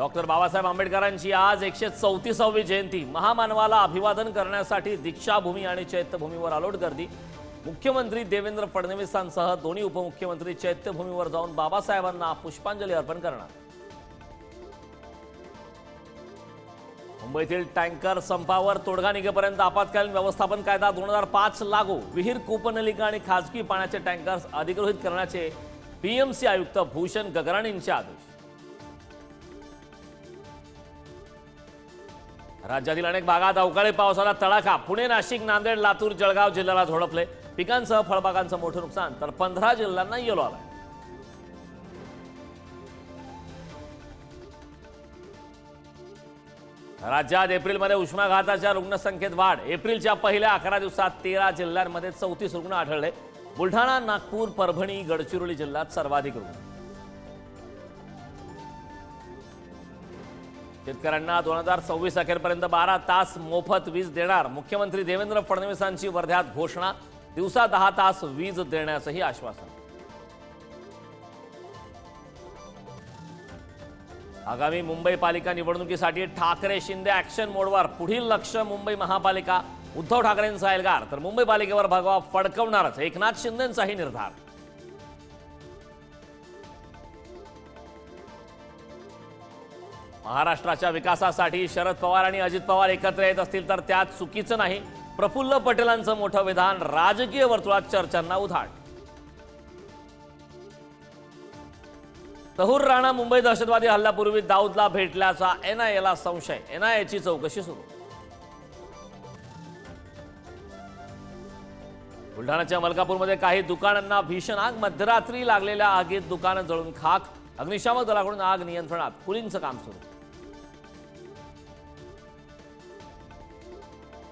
Doctor Babasaheb आंबेडकरांची आज 134वी जयंती। महामानवाला अभिवादन करण्यासाठी दीक्षाभूमी आणि चैत्यभूमीवर अलोट गर्दी। मुख्यमंत्री देवेंद्र फडणवीसांसह दोन्ही उपमुख्यमंत्री चैत्यभूमीवर जाऊन बाबासाहेबांना पुष्पांजली अर्पण करणार। मुंबईतील टँकर संपावर तोडगा निघेपर्यंत आपत्कालीन व्यवस्थापन कायदा 2005 लागू। विहीर, कूपनलिका आणि खासगी पाण्याचे टँकर्स अधिग्रहित करण्याचे पीएमसी आयुक्त भूषण गगराणींचे आदेश। राज्यातील अनेक भागात अवकाळी पावसाला तडाखा। पुणे, नाशिक, नांदेड, लातूर, जळगाव जिल्ह्याला झोडपले। पिकांसह फळबागांचं मोठं नुकसान, तर 15 जिल्ह्यांना येलो आलाय। राज्यात एप्रिलमध्ये उष्माघाताच्या रुग्णसंख्येत वाढ। एप्रिलच्या पहिल्या 11 दिवसात 13 जिल्ह्यांमध्ये 34 रुग्ण आढळले। बुलढाणा, नागपूर, परभणी, गडचिरोली जिल्ह्यात सर्वाधिक रुग्ण। शेतकऱ्यांना 2026 अखेरपर्यंत 12 तास मोफत वीज देणार। मुख्यमंत्री देवेंद्र फडणवीसांची वर्ध्यात घोषणा। दिवसा 10 तास वीज देण्याचंही आश्वासन। आगामी मुंबई पालिका निवडणुकीसाठी ठाकरे शिंदे ॲक्शन मोडवर। पुढील लक्ष मुंबई महापालिका। उद्धव ठाकरेंचा एल्गार, तर मुंबई पालिकेवर भगवा फडकवणारच एकनाथ शिंदेंचाही निर्धार। महाराष्ट्राच्या विकासासाठी शरद पवार आणि अजित पवार एकत्र येत असतील तर त्यात चुकीचं नाही। प्रफुल्ल पटेलांचं मोठं विधान। राजकीय वर्तुळात चर्चांना उधाण। तहूर राणा मुंबई दहशतवादी हल्ल्यापूर्वी दाऊदला भेटल्याचा एनआयएला संशय। एनआयएची चौकशी सुरू। बुलढाण्याच्या मलकापूरमध्ये काही दुकानांना भीषण आग। मध्यरात्री लागलेल्या आगीत दुकानं जळून खाक। अग्निशामक दलाकडून आग नियंत्रणात, कुलिंगचं काम सुरू।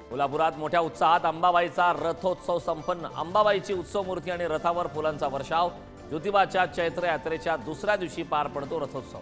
कोल्हापुरात मोठ्या उत्साहात अंबाबाईचा रथोत्सव संपन्न। अंबाबाईची उत्सव मूर्ती आणि रथावर फुलांचा वर्षाव। ज्योतिबाच्या चैत्र यात्रेच्या दुसऱ्या दिवशी पार पडतो रथोत्सव।